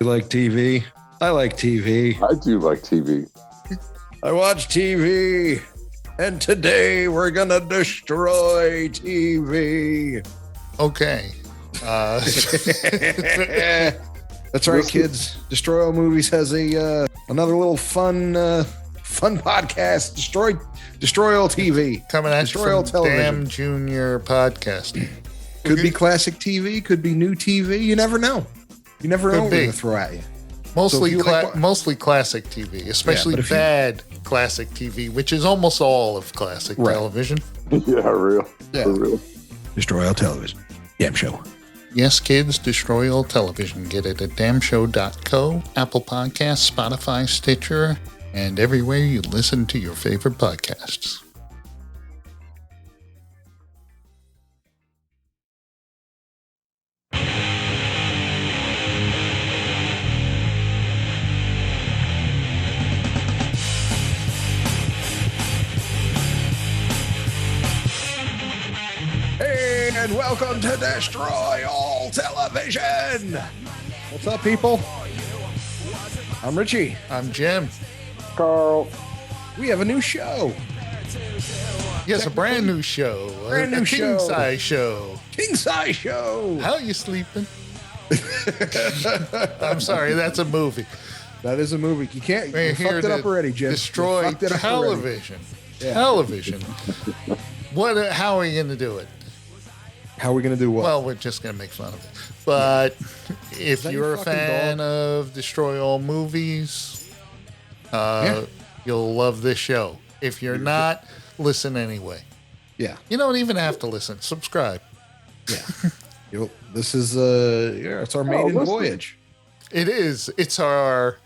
You like TV? I like TV. I do like TV. I watch TV. And today we're going to destroy TV. Okay. That's right, kids. Destroy All Movies has a another little fun podcast. Destroy All TV. Coming at Destroy you All from Television. DAMjr Podcasting. Could be classic TV. Could be new TV. You never know. You never know what we're going to throw at you. Mostly, So mostly classic TV, especially bad classic TV, which is almost all of classic television. Yeah, real. Yeah. For real. Destroy All Television. Damn show. Yes, kids, destroy all television. Get it at damshow.co, Apple Podcasts, Spotify, Stitcher, and everywhere you listen to your favorite podcasts. And welcome to Destroy All Television. What's up, people? I'm Richie. I'm Jim. Carl. We have a new show. Yes, a brand new show. Brand new show. King-size show. King-size show. How are you sleeping? I'm sorry, that's a movie. That is a movie. You can't. You fucked it up already, Jim. Destroy television. Yeah. Television. How are you going to do it? How are we going to do what? Well, we're just going to make fun of it. But if you're a fan of Destroy All Movies, you'll love this show. If you're not, listen anyway. Yeah. You don't even have to listen. Subscribe. Yeah. This is it's our maiden voyage. It is. It's our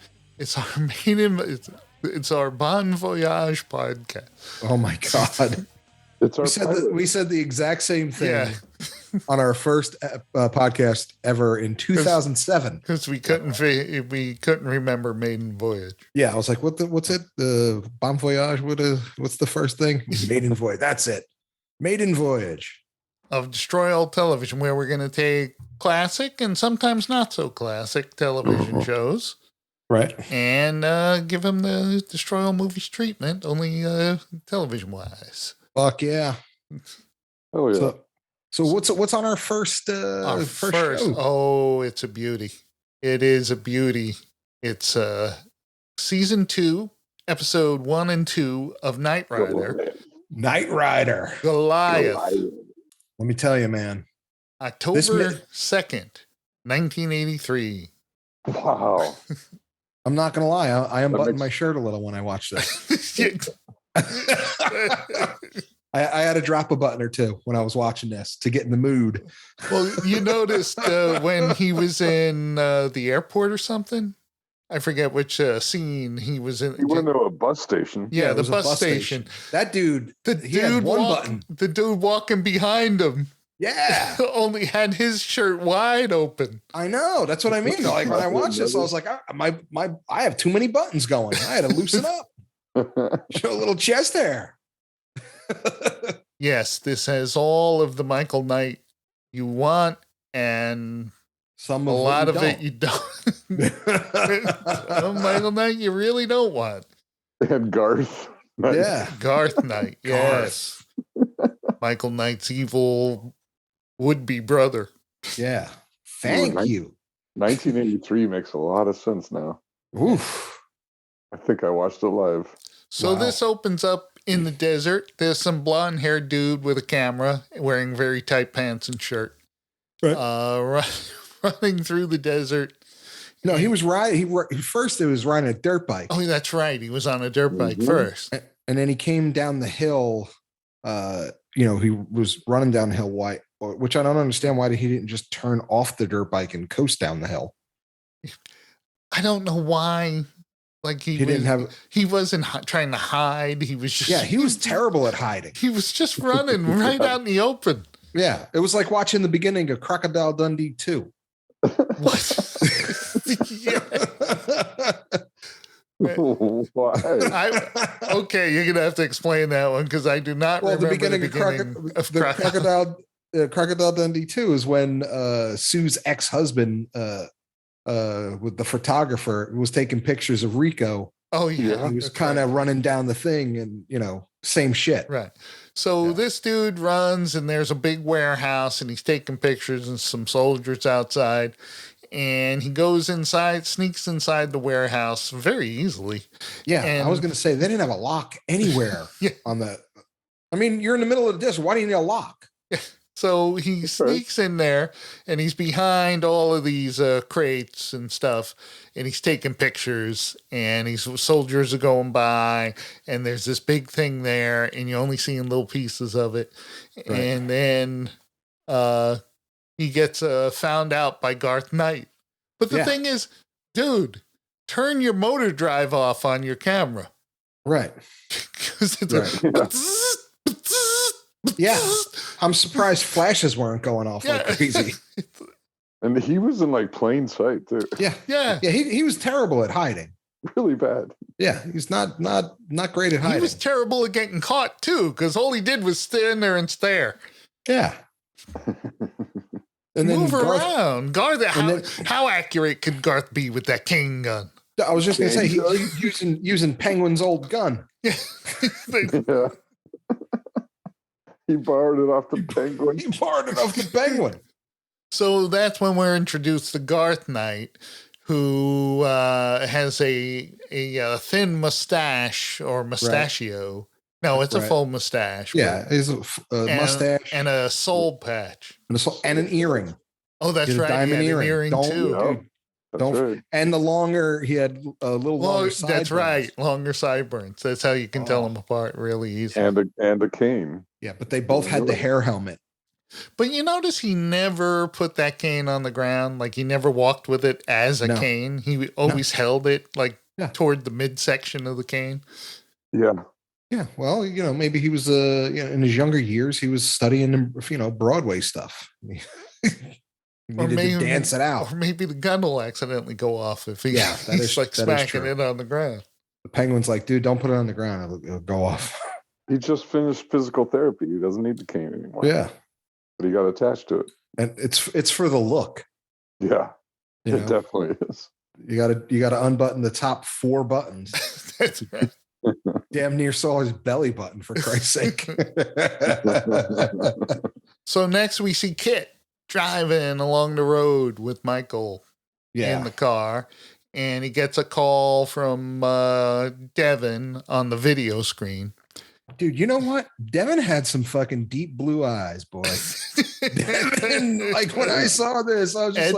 maiden. It's our Bon Voyage podcast. Oh my God. We said the exact same thing on our first podcast ever in 2007 because we couldn't remember Maiden Voyage. Yeah, I was like, what's it? The Bon Voyage? What's the first thing? Maiden Voyage. That's it. Maiden Voyage of Destroy All Television, where we're going to take classic and sometimes not so classic television shows, right, and give them the Destroy All Movies treatment, only television wise. Fuck yeah! Oh yeah. So what's on our first show? Oh, it's a beauty. It is a beauty. It's season 2, episode 1 and 2 of Knight Rider. Knight Rider. Goliath. Let me tell you, man. October 2nd, 1983. Wow. I'm not gonna lie. I unbuttoned my shirt a little when I watched this. I had to drop a button or two when I was watching this to get in the mood. Well, you noticed when he was in the airport or something? I forget which scene he was in. He went to a bus station. Yeah, the bus station. That dude, he had one button. The dude walking behind him. Yeah. Only had his shirt wide open. I know. That's what I mean. Like when I watched this, I was like, I have too many buttons going. I had to loosen up. Show a little chest hair. Yes, this has all of the Michael Knight you want, and a lot of it you don't. Michael Knight you really don't want. And Garthe Knight. Yeah. Garthe Knight. Yes. Michael Knight's evil would-be brother. Yeah. Thank you. 1983 makes a lot of sense now. Oof. I think I watched it live. So this opens up in the desert. There's some blonde-haired dude with a camera wearing very tight pants and shirt. Right. Running through the desert. No, he was riding. First, it was riding a dirt bike. Oh, that's right. He was on a dirt bike first. And then he came down the hill. He was running down the hill. Why? Which I don't understand why he didn't just turn off the dirt bike and coast down the hill. I don't know why. Like he wasn't trying to hide. He was just he was terrible at hiding. He was just running right out in the open. Yeah, it was like watching the beginning of Crocodile Dundee 2. What? Why? Okay, you're gonna have to explain that one because I do not remember the beginning of Crocodile Dundee 2 is when Sue's ex-husband with the photographer who was taking pictures of Rico. Oh yeah, he was kind of running down the thing, and same shit. Right. So this dude runs, and there's a big warehouse, and he's taking pictures, and some soldiers outside, and he goes inside, sneaks inside the warehouse very easily. Yeah, and I was going to say they didn't have a lock anywhere Yeah. on the. I mean, you're in the middle of the disc. Why do you need a lock? So he sneaks in there, and he's behind all of these crates and stuff, and he's taking pictures, and these soldiers are going by, and there's this big thing there, and you're only seeing little pieces of it. Right. And then he gets found out by Garthe Knight. But the thing is, dude, turn your motor drive off on your camera. Right. Because it's yeah. I'm surprised flashes weren't going off like crazy. And he was in like plain sight too. Yeah. He was terrible at hiding. Really bad. Yeah, he's not great at hiding. He was terrible at getting caught too, because all he did was stand there and stare. Yeah. And then move around, Garthe. How accurate could Garthe be with that cane gun? I was just gonna say he's using Penguin's old gun. Yeah. He borrowed it off the Penguin. So that's when we're introduced to Garthe Knight, who has a thin mustache or mustachio. Right. No, it's a full mustache. Yeah, it's a mustache and a soul patch and an earring. Oh, that's right. Diamond earring too. Right. And the longer he had a little longer sideburns. That's right, longer sideburns. That's how you can tell them apart really easily. And a cane. Yeah, but they both had the hair helmet. But you notice he never put that cane on the ground. Like he never walked with it as a cane. He always held it like toward the midsection of the cane. Yeah. Yeah. Well, maybe he was in his younger years, he was studying, Broadway stuff. He needed to dance it out. Or maybe the gun will accidentally go off if he's smacking it on the ground. The Penguin's like, dude, don't put it on the ground. It'll go off. He just finished physical therapy. He doesn't need the cane anymore. Yeah. But he got attached to it. And it's for the look. Yeah. It definitely is. You gotta unbutton the top 4 buttons. That's right. Damn near saw his belly button, for Christ's sake. So next we see Kit driving along the road with Michael in the car, and he gets a call from Devin on the video screen. Dude, you know what? Devin had some fucking deep blue eyes, boy. Devin, like when I saw this, I was just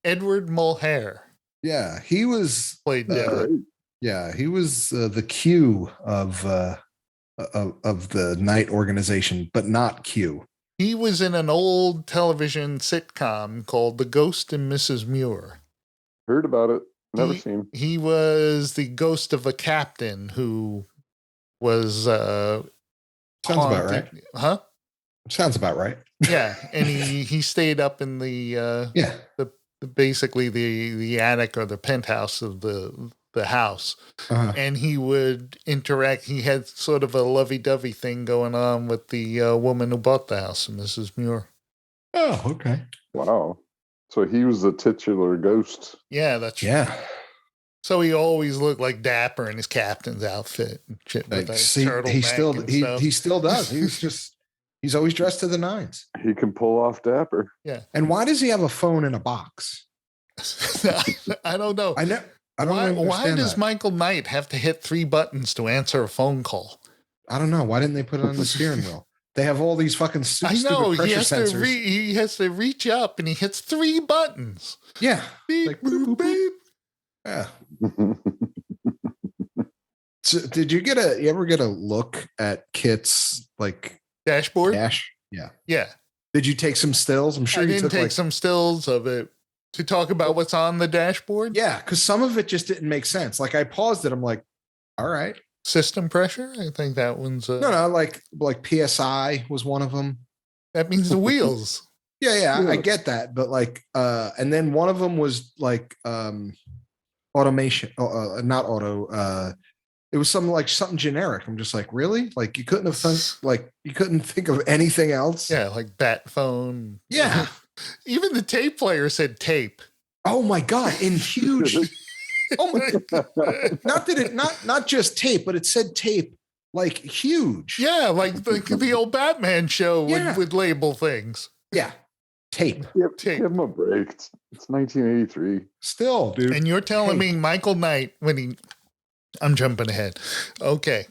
Edward Mulhare. Yeah, he was played Devin. Yeah, he was the Q of the Knight organization, but not Q. He was in an old television sitcom called The Ghost and Mrs. Muir. Heard about it. Never seen. He was the ghost of a captain who was sounds about right. Huh? Sounds about right. Yeah, and he stayed up in the basically the attic or the penthouse of the house. Uh-huh. And he would interact. He had sort of a lovey-dovey thing going on with the woman who bought the house, Mrs. Muir. Oh, okay. Wow. So he was the titular ghost. Yeah, that's yeah. So he always looked like dapper in his captain's outfit and shit. With he still does. He's always dressed to the nines. He can pull off dapper. Yeah. And why does he have a phone in a box? I don't know. I don't know. Why does Michael Knight have to hit 3 buttons to answer a phone call? I don't know. Why didn't they put it on the steering wheel? They have all these fucking stupid pressure sensors. He has to reach up and he hits 3 buttons. Yeah. Beep, like, boop, beep. Yeah. So did you ever get a look at Kit's dashboard? Yeah. Yeah. Did you take some stills? I'm sure I didn't take some stills of it to talk about what's on the dashboard. Yeah, because some of it just didn't make sense. Like I paused it. I'm like, all right. System pressure? I think that one's no, like PSI was one of them. That means the wheels. Yeah, I get that, but and then one of them was automation, not auto. It was something generic. I'm just like, really? Like you couldn't think of anything else? Yeah, like bat phone. Yeah. Even the tape player said tape. Oh my God. In huge. Oh my. Not just tape, but it said tape like huge. Yeah, like the old Batman show would label things. Yeah. Tape. Give him a break. It's 1983. Still, dude. And you're telling me Michael Knight I'm jumping ahead. Okay.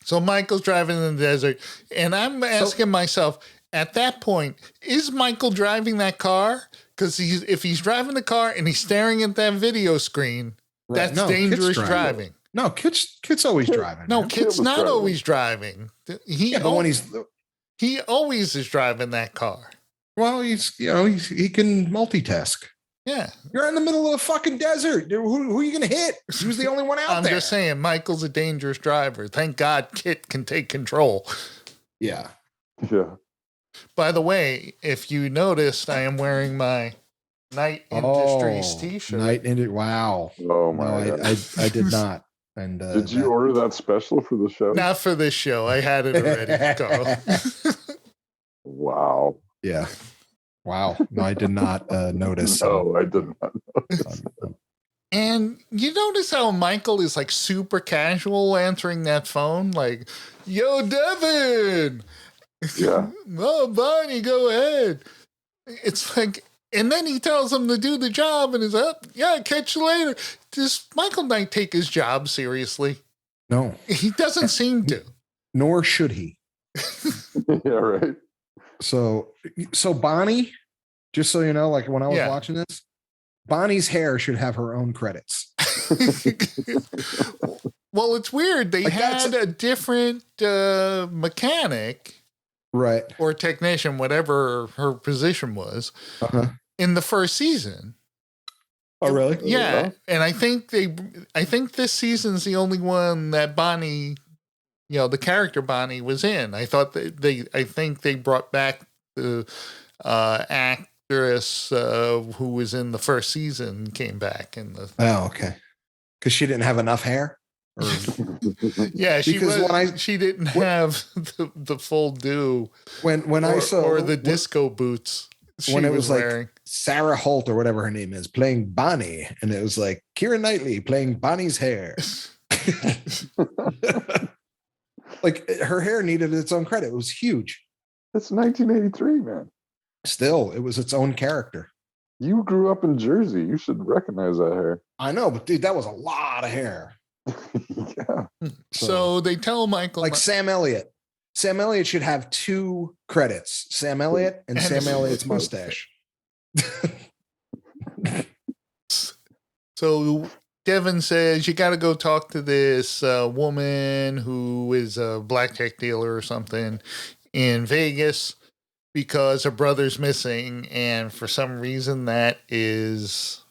So Michael's driving in the desert, and I'm asking myself, at that point, is Michael driving that car? Because if he's driving the car and he's staring at that video screen, that's dangerous driving. No, Kit's always driving. No, Kit's not always driving. He always is driving that car. Well, he can multitask. Yeah. You're in the middle of a fucking desert. Who are you going to hit? He was the only one out there. I'm just saying, Michael's a dangerous driver. Thank God Kit can take control. Yeah. Yeah. By the way, if you noticed, I am wearing my Knight Industries t-shirt. Wow. Oh, my God. I did not. And did you order that special for the show? Not for this show. I had it already, Carl. Wow. Yeah. Wow. No, I did not notice. No, I did not notice. And you notice how Michael is like super casual answering that phone? Like, yo, Devin. Yeah. Oh, Barney, go ahead. It's like, and then he tells him to do the job and he's up. Yeah, catch you later. Does Michael Knight take his job seriously? No. He doesn't seem to. Nor should he. Yeah, right. So Bonnie, just so you know, like when I was watching this, Bonnie's hair should have her own credits. Well, it's weird. They had a different mechanic. Right. Or technician, whatever her position was, in the first season. Oh, really? Yeah. And I think this season's the only one that Bonnie, the character Bonnie was in. I think they brought back the actress who was in the first season, came back in the. Oh, okay. Because she didn't have enough hair. Yeah, she didn't have the full do when I saw the disco boots when it was wearing. Like Sarah Holt or whatever her name is playing Bonnie, and it was like Keira Knightley playing Bonnie's hair. Like her hair needed its own credit. It was huge. It's 1983, man. Still, it was its own character. You grew up in Jersey. You should recognize that hair. I know, but dude, that was a lot of hair. Yeah. So they tell Michael, like Sam Elliott. Sam Elliott should have 2 credits: Sam Elliott and Sam Elliott's mustache. So Devin says you got to go talk to this woman who is a blackjack dealer or something in Vegas because her brother's missing, and for some reason that is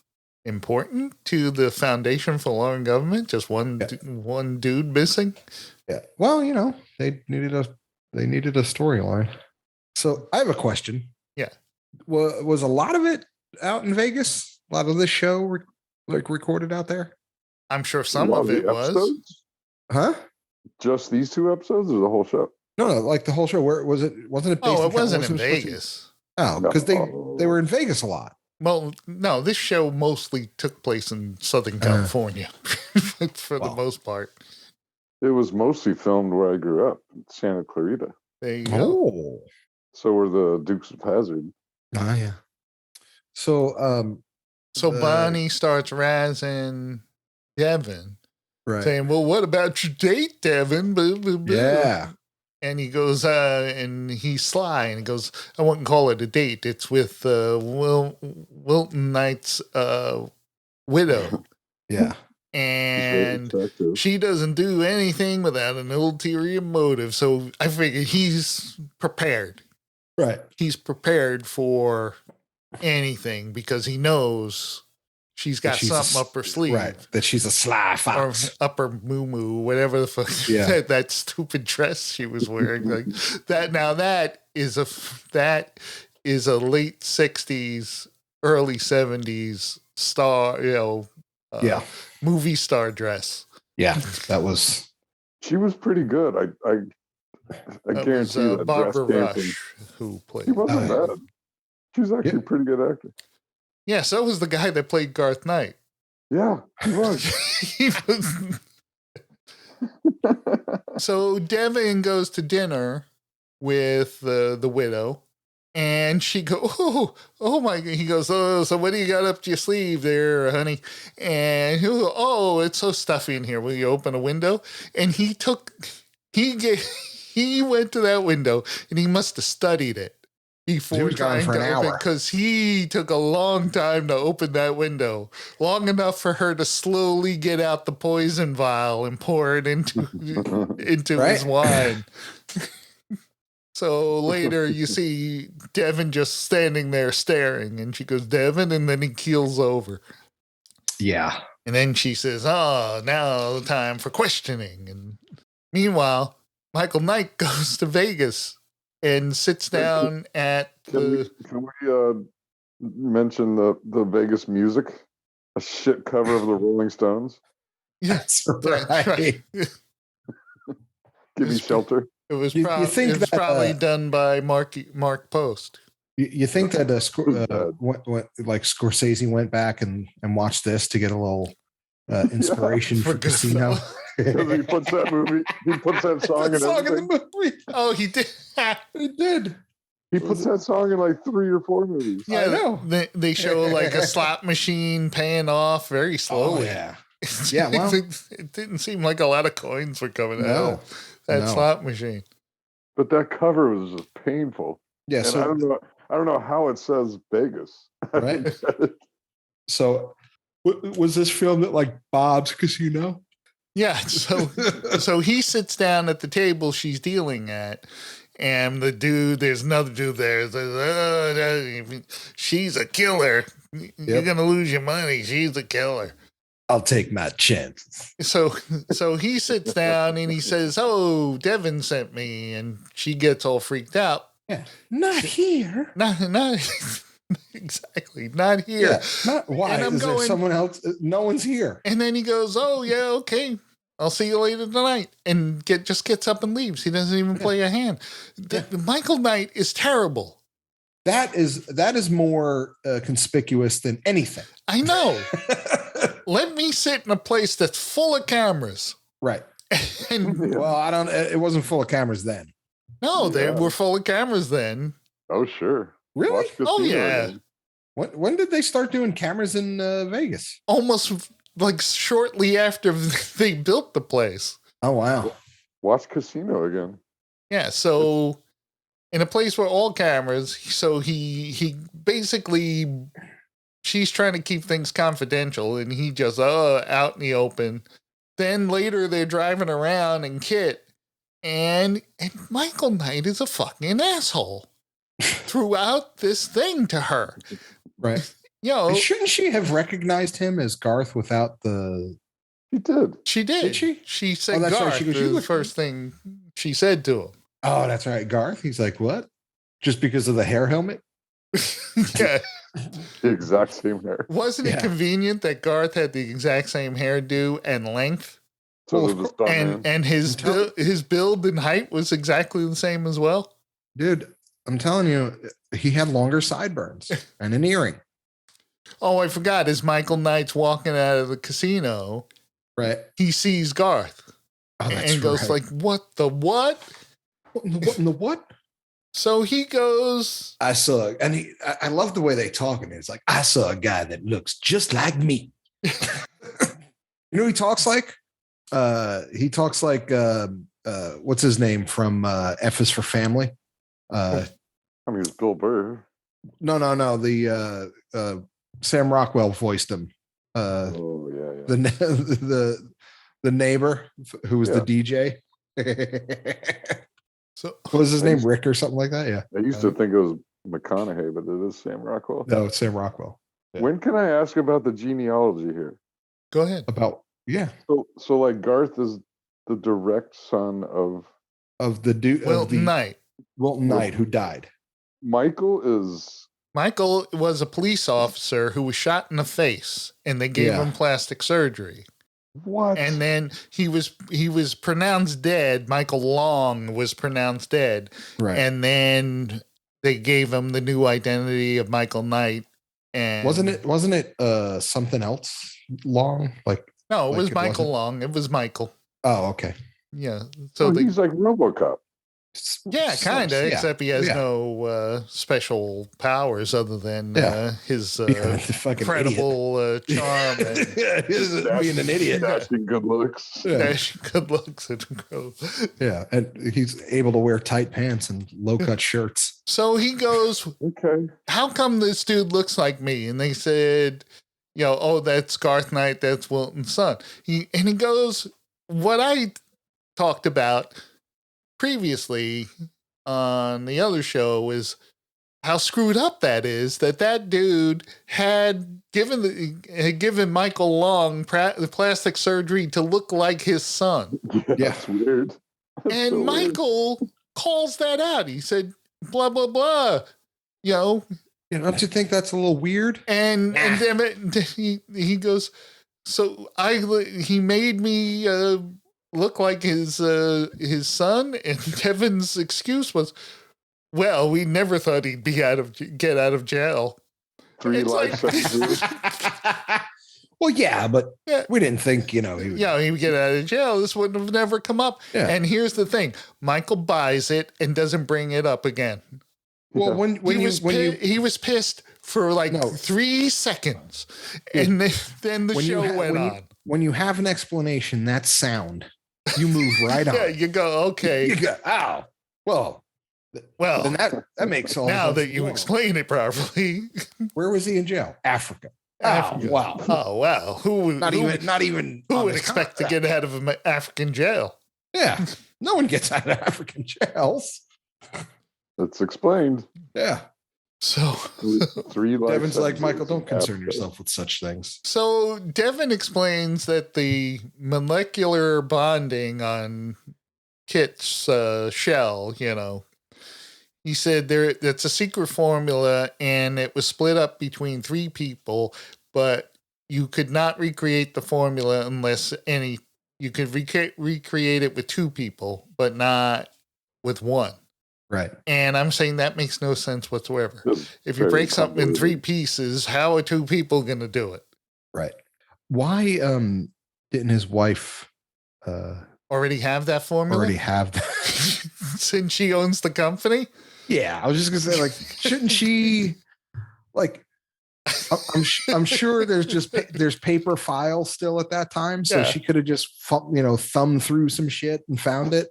important to the Foundation for Law and Government. Just one dude missing. Yeah. Well, they needed a storyline. So I have a question. Yeah. Was a lot of it out in Vegas? A lot of this show recorded out there? I'm sure some of it was. Huh? Just these 2 episodes or the whole show? No, like the whole show. Where was it? Wasn't it based it wasn't in Vegas. Oh, because they were in Vegas a lot. Well, no, this show mostly took place in Southern California for the most part. It was mostly filmed where I grew up, in Santa Clarita. There you go. Oh. So were the Dukes of Hazzard. Ah, yeah. So, Bonnie starts razzing Devin, right? Saying, "Well, what about your date, Devin?" Blah, blah, blah. Yeah. And he goes, and he's sly, and he goes, "I wouldn't call it a date. It's with Wilton Knight's widow." Yeah. And she doesn't do anything without an ulterior motive. So I figure he's prepared. Right. He's prepared for anything because he knows she's got something up her sleeve. Right. That she's a sly fox. Or upper moo-moo, whatever the fuck that stupid dress she was wearing. Like that. Now that is a late 60s, early 70s star, movie star dress. Yeah, that was. She was pretty good. I guarantee that Barbara dress Rush who played. She wasn't bad. She's actually a pretty good actor. Yeah, so was the guy that played Garthe Knight. Yeah, he was. He was. So Devin goes to dinner with the widow, and she goes, oh my, he goes, oh, so what do you got up your sleeve there, honey? And he'll go, oh, it's so stuffy in here. Will you open a window? And he went to that window, and he must have studied it before trying to open, because he took a long time to open that window, long enough for her to slowly get out the poison vial and pour it into his wine. So later you see Devin just standing there staring, and she goes, Devin, and then he keels over. Yeah. And then she says, oh, now time for questioning. And meanwhile, Michael Knight goes to Vegas and sits down at the... Can we mention the Vegas music? A shit cover of the Rolling Stones? Yes, right. Give me shelter. It was, probably done by Mark Post. You think that like Scorsese went back and watched this to get a little inspiration for Casino? Because he puts that song in the movie. Oh, he did. He did. He puts that song in like 3 or 4 movies. Yeah, I know. They show like a slot machine paying off very slowly. Oh, yeah. Yeah, well, it didn't seem like a lot of coins were coming out of that slot machine. But that cover was just painful. Yeah, and so I don't know how it says Vegas. Right. So was this filmed at like Bob's Casino? Yeah, so he sits down at the table she's dealing at, and there's another dude there. Says, she's a killer. You're gonna lose your money. She's a killer. I'll take my chances. So he sits down and he says, "Oh, Devin sent me," and she gets all freaked out. Yeah, not here. Not exactly. Not here. Yeah, not why. And Is there someone else? No one's here. And then he goes, "Oh yeah, okay. I'll see you later tonight," and just gets up and leaves. He doesn't even play a hand. Michael Knight is terrible. That is more conspicuous than anything. I know. Let me sit in a place that's full of cameras. Right. And, well, it wasn't full of cameras then. No, they were full of cameras then. Oh, sure. Really? Oh, yeah. Again. When did they start doing cameras in Vegas? Almost like shortly after they built the place. Oh, wow. Watch Casino again. Yeah, so in a place where all cameras, so he basically, she's trying to keep things confidential, and he just out in the open. Then later they're driving around in Kit, and Michael Knight is a fucking asshole throughout this thing to her. Right. You know, shouldn't she have recognized him as Garth without the... She did. She did. Did she? She said that's Garth. right. She goes, was the first thing she said to him. Oh, that's right. Garth? He's like, what? Just because of the hair helmet? Yeah. The exact same hair. Wasn't it convenient that Garth had the exact same hairdo and length? So and his build and height was exactly the same as well? Dude, I'm telling you, he had longer sideburns and an earring. Oh, I forgot. As Michael Knight's walking out of the casino, right? He sees Garth and goes like, "What the what? What in the what?" So he goes. I love the way they talk. And it's like, I saw a guy that looks just like me. You know who he talks like? He talks like what's his name from F is for Family? I mean, it's Bill Burr. No. The Sam Rockwell voiced him. The neighbor who was the DJ. So what was his name? Rick or something like that? Yeah. I used to think it was McConaughey, but it is Sam Rockwell. No, it's Sam Rockwell. Yeah. When can I ask about the genealogy here? Go ahead. So like Garth is the direct son of the dude Wilton Knight. Wilton Knight, who died. Michael was a police officer who was shot in the face, and they gave him plastic surgery. What? And then he was pronounced dead. Michael Long was pronounced dead. Right. And then they gave him the new identity of Michael Knight. And wasn't it something else long? No, it was Michael Long. It was Michael. Oh, okay. Yeah. So he's like RoboCop. Yeah, kind of. Except he has no special powers other than his incredible charm and being an idiot. Dashing good looks. Dashing good looks. Yeah, and he's able to wear tight pants and low-cut shirts. So he goes, okay, how come this dude looks like me? And they said, that's Garthe Knight, that's Wilton's son. He goes, what I talked about previously on the other show is how screwed up that is, that dude had given Michael Long the plastic surgery to look like his son. Yeah, that's weird. That's and Michael weird. Calls that out. He said, blah, blah, blah. Don't you think that's a little weird? And then he goes, so he made me look like his son, and Devin's excuse was, well, we never thought he'd get out of jail. 3 life sentences. Well, yeah, but we didn't think, he would. He would get out of jail. This wouldn't have never come up. Yeah. And here's the thing. Michael buys it and doesn't bring it up again. Well, he was pissed for 3 seconds, and then the show went on. When you have an explanation that's sound, you move right on. Yeah, you go, okay. You go, ow. Well, then that makes all now that you explain it properly. Where was he in jail? Africa. Oh, wow. Oh, wow. Who would expect to get out of an African jail? Yeah. No one gets out of African jails. That's explained. Yeah. So 3 life Devin's like, Michael, don't concern yourself with such things. So Devin explains that the molecular bonding on Kit's shell, he said that's a secret formula and it was split up between 3 people, but you could not recreate the formula unless you could recreate it with 2 people, but not with 1. Right. And I'm saying that makes no sense whatsoever. If you break something in 3 pieces, how are 2 people going to do it? Right. Why didn't his wife already have that formula? Since she owns the company? Yeah, I was just going to say, shouldn't she, I'm sure there's paper files still at that time, so she could have just thumbed through some shit and found it.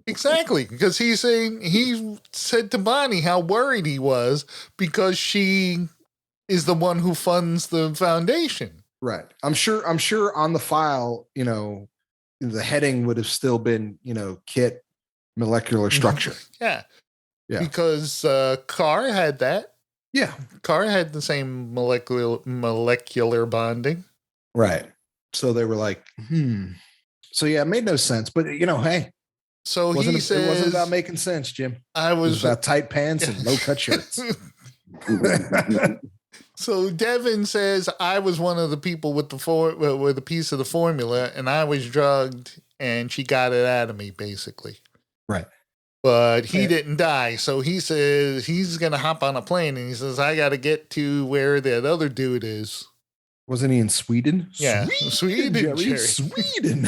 Exactly, because he said to Bonnie how worried he was because she is the one who funds the foundation. Right. I'm sure on the file, the heading would have still been, Kit molecular structure. Yeah. Because Carr had that. Yeah. Carr had the same molecular bonding. Right. So they were like, So yeah, it made no sense. But hey. So it wasn't about making sense, Jim. It was about tight pants and low-cut shirts. So Devin says, I was one of the people with a piece of the formula, and I was drugged, and she got it out of me, basically. Right. But he didn't die, so he says he's going to hop on a plane, and he says, I got to get to where that other dude is. Wasn't he in Sweden? Yeah, Sweden, Jerry. Sweden.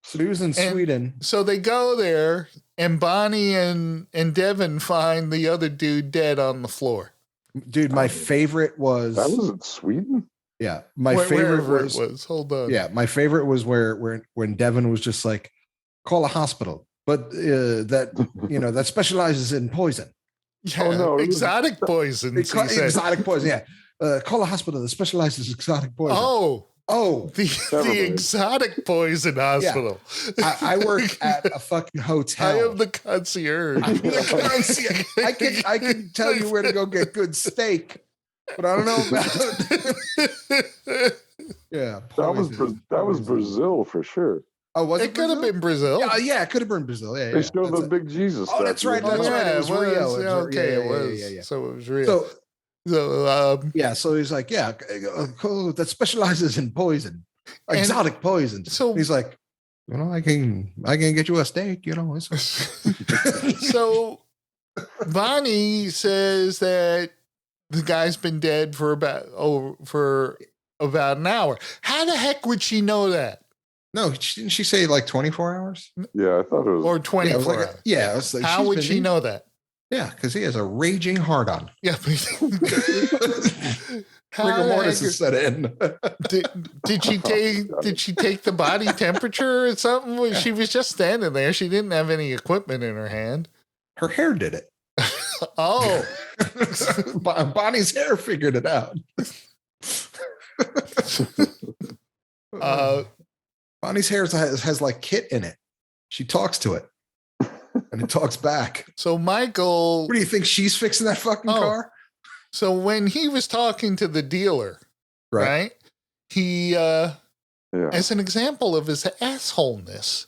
So he was in Sweden. So they go there, and Bonnie and Devin find the other dude dead on the floor. Dude, my favorite was... That was in Sweden? Yeah. My favorite was... Hold on. Yeah, my favorite was when Devin was just like, call a hospital, but that specializes in poison. Yeah, oh, no, exotic poison. Exotic poison, yeah. Call a hospital that specializes in exotic poison. Oh, the exotic poison hospital. Yeah. I work at a fucking hotel. I am the concierge. I can tell you where to go get good steak, but I don't know about. Yeah, that was Brazil for sure. Oh, was it? It could have been Brazil. Yeah, it could have been Brazil. Yeah, they showed the big Jesus. Oh, that's right. That's right. It was Rio. Okay, it was. Yeah. So it was Rio. So he's like, that specializes in poison, exotic poisons. So he's like, I can get you a steak, So Bonnie says that the guy's been dead for about an hour. How the heck would she know that? No, didn't she say like 24 hours? Yeah, I thought it was. Or 24 hours. Yeah. It was like, how would she know that? Yeah, because he has a raging hard on. Yeah. Rigor mortis is set in. Did she take the body temperature or something? Yeah. She was just standing there. She didn't have any equipment in her hand. Her hair did it. Oh. Bonnie's hair figured it out. Bonnie's hair has like Kit in it. She talks to it. And it talks back. So Michael... What do you think? She's fixing that fucking car? So when he was talking to the dealer, right? He, as an example of his assholeness,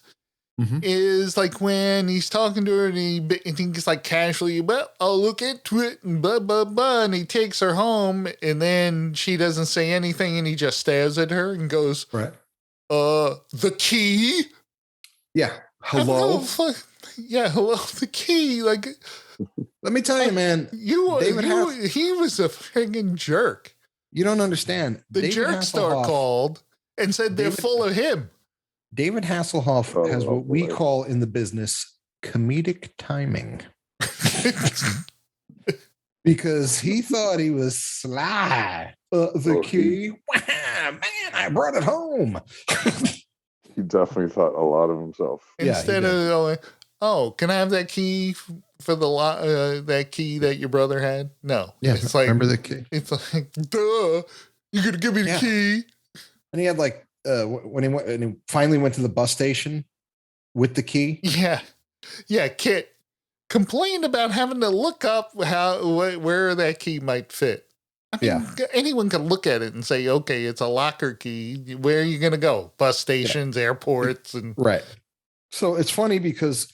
is like when he's talking to her and he's like casually, but I'll look into it and blah, blah, blah. And he takes her home and then she doesn't say anything and he just stares at her and goes, the key? Yeah. Hello? Hello, the key. Like, let me tell you, man. He was a friggin' jerk. You don't understand. The jerk star called and said they're full of him. David Hasselhoff has what we call in the business comedic timing. Because he thought he was sly. The key. Wow, man, I brought it home. He definitely thought a lot of himself. Instead of going, oh, can I have that key for that key that your brother had? No. Yeah, it's like, remember the key? It's like, duh, you're going to give me the key. And he had like, when he finally went to the bus station with the key. Yeah. Yeah, Kit complained about having to look up where that key might fit. I mean, anyone can look at it and say, okay, it's a locker key. Where are you going to go? Bus stations, airports. And right. So it's funny because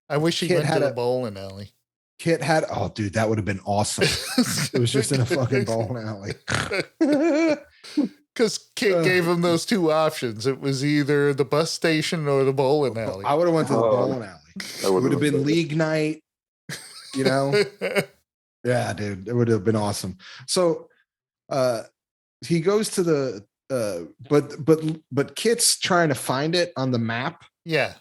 I wish he went to the bowling alley. Kit had, oh, dude, that would have been awesome. It was just in a fucking bowling alley. Because Kit gave him those two options. It was either the bus station or the bowling alley. I would have went to the bowling alley. It would have been league night, Yeah, dude, it would have been awesome. So he goes to the but Kit's trying to find it on the map. Yeah.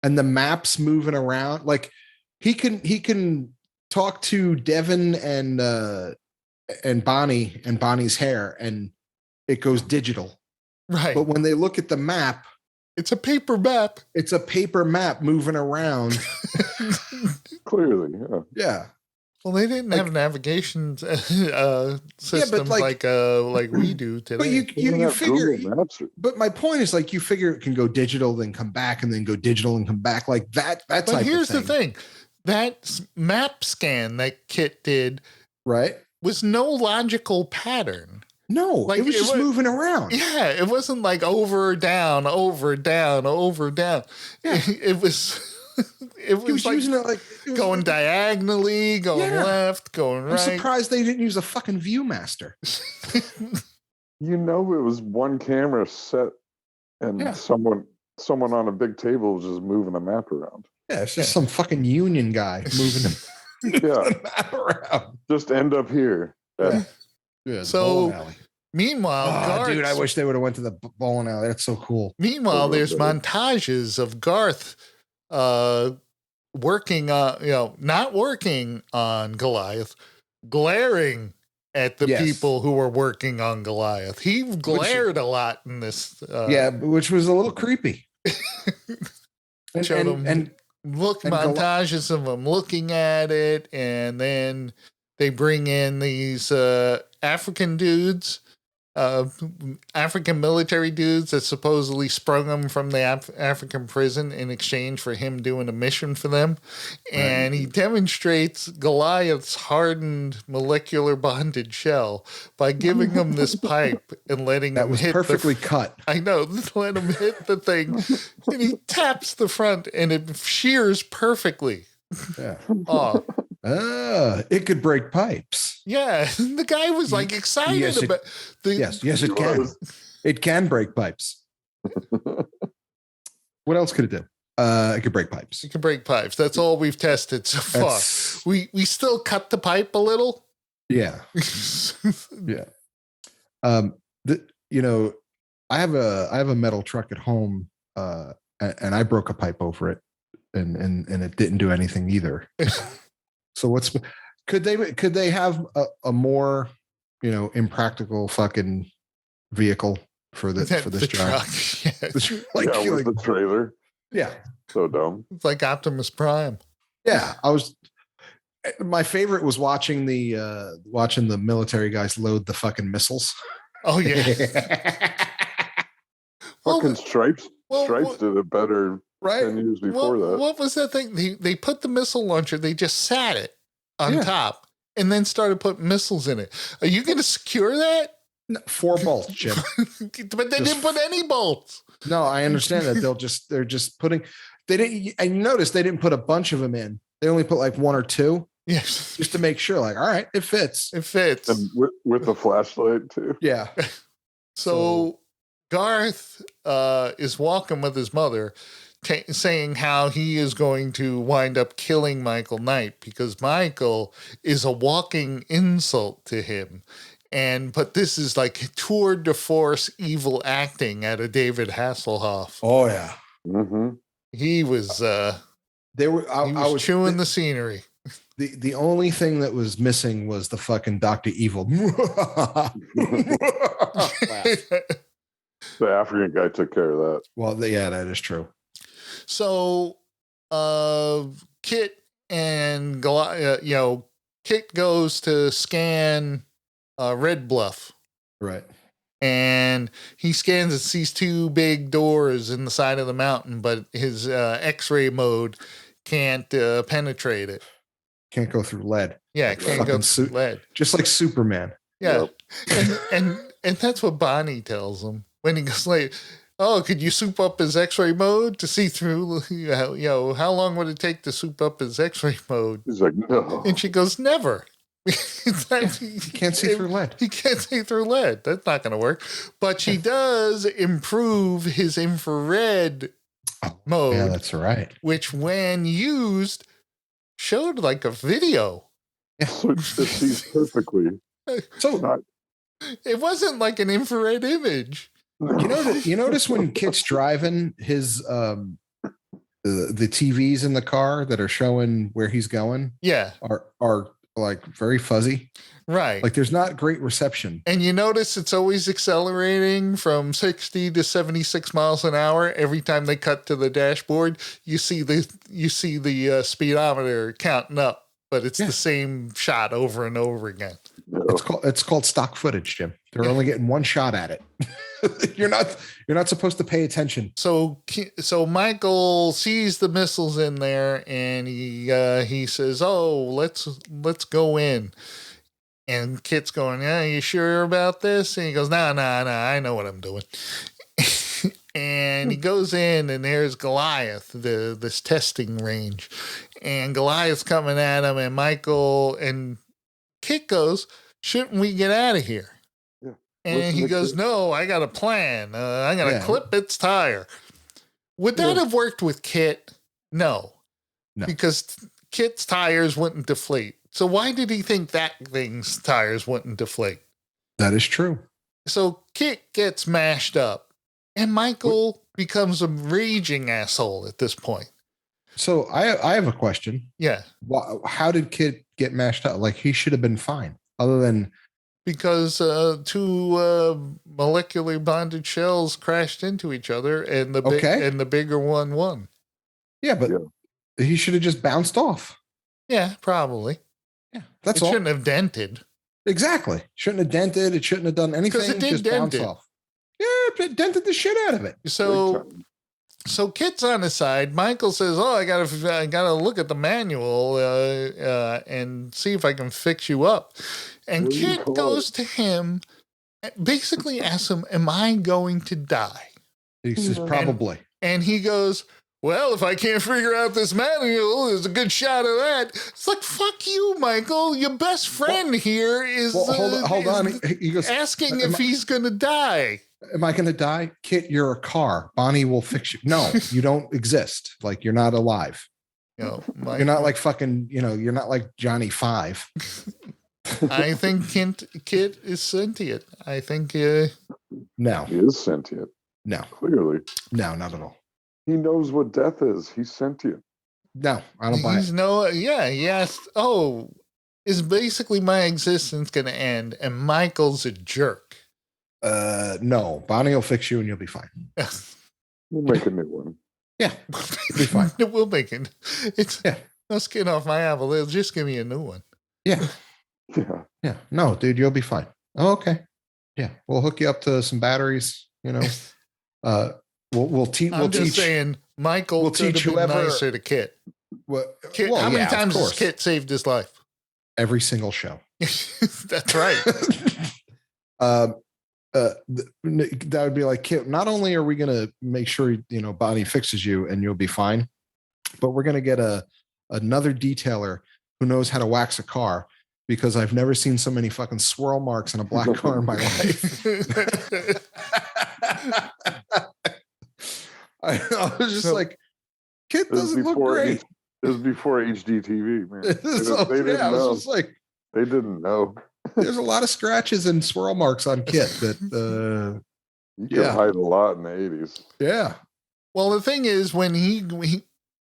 And the map's moving around. Like he can talk to Devin and Bonnie and Bonnie's hair and it goes digital. Right. But when they look at the map, it's a paper map. It's a paper map moving around. Clearly, yeah. Yeah. Well, they didn't have navigation systems like we do today. But you figure. But my point is, like, you figure it can go digital, then come back, and then go digital and come back, like that. But type here's of thing. the thing: that map scan that Kit did, right, was no logical pattern. No, like, it was just moving around. Yeah, it wasn't like over, down, over, down, over, down. Yeah. It was. It was like, using it like it going diagonally, going left, going right. I'm surprised they didn't use a fucking Viewmaster. It was one camera set, and someone on a big table was just moving the map around. Yeah, it's just some fucking union guy moving the map around. Just end up here. Yeah. So, meanwhile, dude, I wish they would have went to the bowling alley. That's so cool. Meanwhile, there's montages of Garth working on, not working on Goliath, glaring at the people who were working on Goliath. He glared a lot in this. Which was a little creepy. and montages of them looking at it, and then they bring in these African dudes. African military dudes that supposedly sprung him from the African prison in exchange for him doing a mission for them. And he demonstrates Goliath's hardened molecular bonded shell by giving him this pipe and letting him hit perfectly cut. I know, let him hit the thing. And he taps the front and it shears perfectly. Yeah. It could break pipes. Yeah, the guy was like excited about. Yes, it can. It can break pipes. What else could it do? It could break pipes. It can break pipes. That's all we've tested so far. We still cut the pipe a little. Yeah. Yeah. I have a metal truck at home, and I broke a pipe over it, and it didn't do anything either. So could they have a more, impractical fucking vehicle for this job? With the trailer. Yeah. So dumb. It's like Optimus Prime. Yeah. My favorite was watching the military guys load the fucking missiles. Oh yeah. Fucking Stripes did it better 10 years before that. What was that thing? They put the missile launcher, they just sat it on top and then started putting missiles in it. Are you going to secure that? No, 4 bolts, Jim. But they didn't put any bolts. No, I understand that. They're just putting, they didn't, and you notice they didn't put a bunch of them in. They only put like 1 or 2. Yes. Just to make sure, like, all right, it fits. It fits. And with the flashlight too. Yeah. So Garth is walking with his mother, saying how he is going to wind up killing Michael Knight because Michael is a walking insult to him. But this is like tour de force evil acting out of David Hasselhoff. Oh yeah. Mm-hmm. He was I was chewing the scenery. The only thing that was missing was the fucking Dr. Evil. The African guy took care of that. Well, that is true. So, Kit and Goliath, Kit goes to scan Red Bluff. Right. And he scans and sees 2 big doors in the side of the mountain, but his X-ray mode can't penetrate it. Can't go through lead. Yeah, can't go through lead. Just like Superman. Yeah. Yep. And that's what Bonnie tells him when he goes like, oh, could you soup up his X-ray mode to see through? How long would it take to soup up his X-ray mode? He's like, no. And she goes, never. He can't see through lead. He can't see through lead. That's not going to work. But she does improve his infrared mode. Yeah, that's right. Which, when used, showed like a video. Yeah. So it sees perfectly. So it wasn't like an infrared image. You notice when Kit's driving his the TVs in the car that are showing where he's going, are like very fuzzy, right? Like there's not great reception. And you notice it's always accelerating from 60 to 76 miles an hour. Every time they cut to the dashboard, you see the speedometer counting up, but it's the same shot over and over again. It's called stock footage, Jim. They're only getting one shot at it. You're not supposed to pay attention. So Michael sees the missiles in there, and he says, "Oh, let's go in." And Kit's going, "Yeah, you sure about this?" And he goes, "Nah, I know what I'm doing." And he goes in, and there's Goliath, this testing range, and Goliath's coming at him, and Michael and Kit goes, "Shouldn't we get out of here?" Yeah. And he goes, "No, I got a plan. I'm going to clip its tire." Would that have worked with Kit? No. Because Kit's tires wouldn't deflate. So why did he think that thing's tires wouldn't deflate? That is true. So Kit gets mashed up, and Michael becomes a raging asshole at this point. So I have a question. Yeah. How did Kit get mashed up? Like, he should have been fine, other than because 2 molecular bonded shells crashed into each other, and the bigger one won. Yeah, but he should have just bounced off. Yeah, probably. Yeah, that's all. It shouldn't have dented. Exactly. Shouldn't have dented. It shouldn't have done anything. Because it did just dent bounce off. Yeah, it dented the shit out of it. So Kit's on his side. Michael says, "Oh, I gotta look at the manual and see if I can fix you up." And Kit goes to him, basically asks him, "Am I going to die?" He says, "Probably." And he goes, "Well, if I can't figure out this manual, there's a good shot of that." It's like, fuck you, Michael. Your best friend here is hold on. He goes, asking if he's going to die. Am I going to die? Kit, you're a car. Bonnie will fix you. No, you don't exist. Like, you're not alive. You're not like fucking, you're not like Johnny Five. I think Kit is sentient. I think no, he is sentient. No, clearly, no, not at all. He knows what death is. He's sentient. No, I don't buy it. He asked, is basically my existence going to end? And Michael's a jerk. No, Bonnie will fix you and you'll be fine. We'll make a new one. Yeah, it'll be fine. We'll make it. It's no skin off my apple. They'll just give me a new one. Yeah. Yeah. No, dude, you'll be fine. Oh, okay. Yeah, we'll hook you up to some batteries. We'll teach. I'm just saying, Michael will teach whoever nicer to Kit. Kit, how many times has Kit saved his life? Every single show. That's right. That would be like, Kit, not only are we going to make sure Bonnie fixes you and you'll be fine, but we're going to get another detailer who knows how to wax a car, because I've never seen so many fucking swirl marks in a black car in my life. I was just like, Kit doesn't look great. It was before HDTV, man. They didn't know. Just like, they didn't know. There's a lot of scratches and swirl marks on Kit that you could hide a lot in the 80s. Yeah. Well, the thing is, when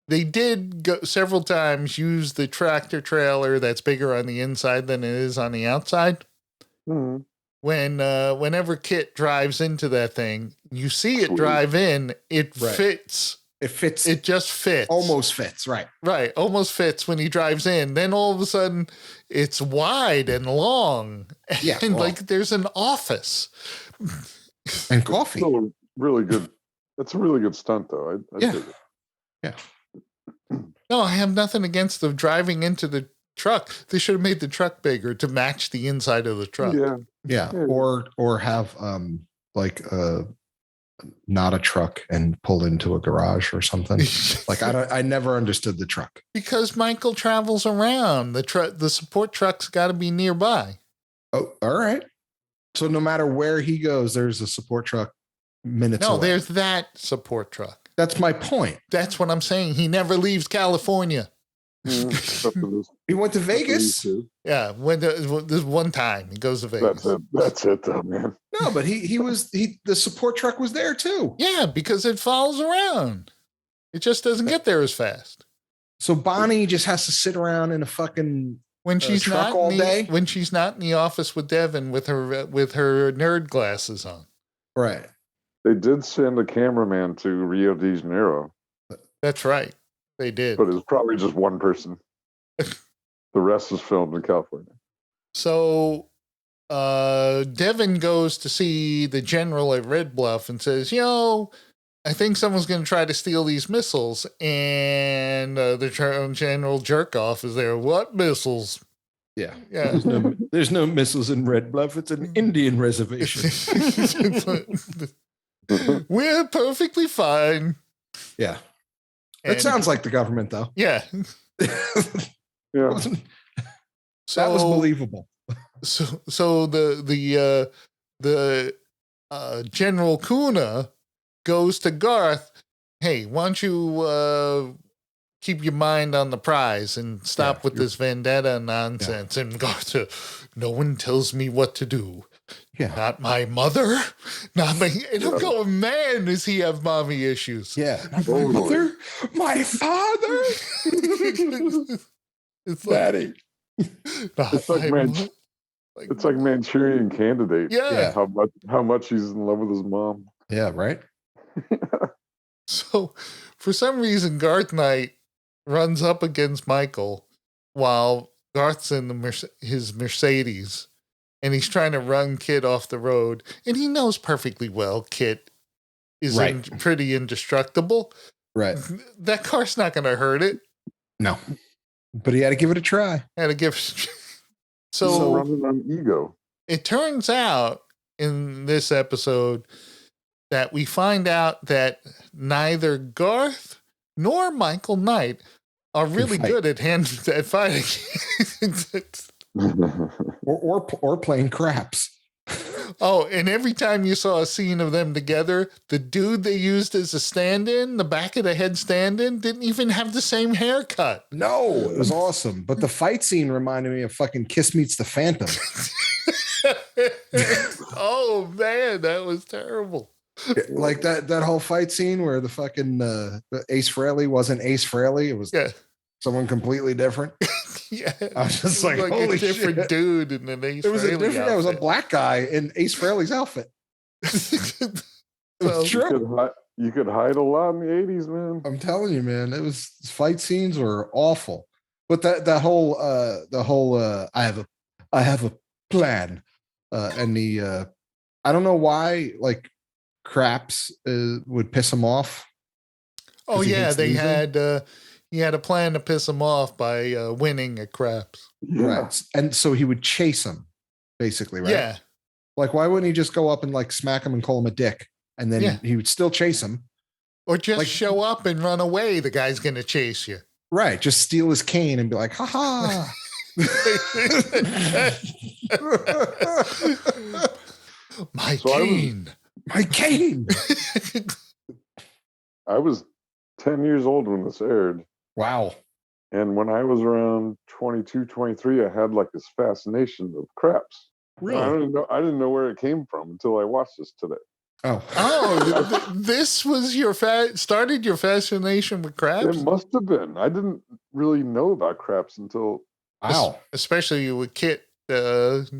they did go several times use the tractor trailer that's bigger on the inside than it is on the outside. Mm-hmm. Whenever Kit drives into that thing, you see it drive in. It fits. It fits. It just fits. Almost fits. Right. Right. Almost fits when he drives in. Then all of a sudden it's wide and long. Yeah. And like there's an office. And coffee. Still really good. That's a really good stunt though. Yeah. No, I have nothing against them driving into the truck. They should have made the truck bigger to match the inside of the truck. Yeah. Or have not a truck and pull into a garage or something. Like I never understood the truck. Because Michael travels around. The support truck's got to be nearby. Oh, all right. So no matter where he goes, there's a support truck minutes away. There's that support truck. That's my point. That's what I'm saying. He never leaves California. He went to Vegas. Yeah, this one time he goes to Vegas. That's it though, man. No, but the support truck was there too. Yeah, because it follows around. It just doesn't get there as fast. So Bonnie just has to sit around in a fucking when she's truck not all day. When she's not in the office with Devin with her nerd glasses on. Right. They did send a cameraman to Rio de Janeiro. That's right. They did. But it was probably just one person. The rest was filmed in California. So Devin goes to see the general at Red Bluff and says, I think someone's going to try to steal these missiles. And the general jerk off is there. What missiles? Yeah. There's no missiles in Red Bluff. It's an Indian reservation. We're perfectly fine. Yeah. That sounds like the government, though. Yeah. Yeah. That was believable. So the General Kuna goes to Garth. Hey, why don't you keep your mind on the prize and stop with this vendetta nonsense? Yeah. And Garth, no one tells me what to do. Yeah. Not my mother. Not my. And I'm going, man, does he have mommy issues? Yeah. Not my mother. My father. It's Daddy. It's like Manchurian Candidate. Yeah. How much he's in love with his mom. Yeah. Right. So, for some reason, Garthe Knight runs up against Michael while Garth's in his Mercedes. And he's trying to run Kit off the road. And he knows perfectly well Kit is pretty indestructible. Right. That car's not going to hurt it. No. But he had to give it a try. So running on ego. It turns out in this episode that we find out that neither Garth nor Michael Knight are really good at fighting. or playing craps. Oh, and every time you saw a scene of them together, the dude they used as a stand-in, the back of the head stand-in, didn't even have the same haircut. No, it was awesome. But the fight scene reminded me of fucking Kiss Meets the Phantom. Oh man, that was terrible. Like that whole fight scene where the fucking Ace Frehley wasn't Ace Frehley. It was someone completely different. Yeah, I was just like holy a different shit. dude in an Ace. It was Frehley a different. outfit. It was a black guy in Ace Frehley's outfit. It was true. You could hide a lot in the 80s, man. I'm telling you, man. It was fight scenes were awful. But the whole I have a plan. And the I don't know why like craps would piss him off. Oh yeah, he had a plan to piss him off by winning at craps. Yeah. Right. And so he would chase him, basically, right? Yeah. Like, why wouldn't he just go up and like smack him and call him a dick? And then he would still chase him. Or just show up and run away. The guy's going to chase you. Right. Just steal his cane and be like, ha ha. My cane. My cane. I was 10 years old when this aired. Wow. And when I was around 22, 23, I had like this fascination of craps. Really? I didn't know where it came from until I watched this today. This was your started your fascination with craps? It must have been. I didn't really know about craps until especially with Kit, putting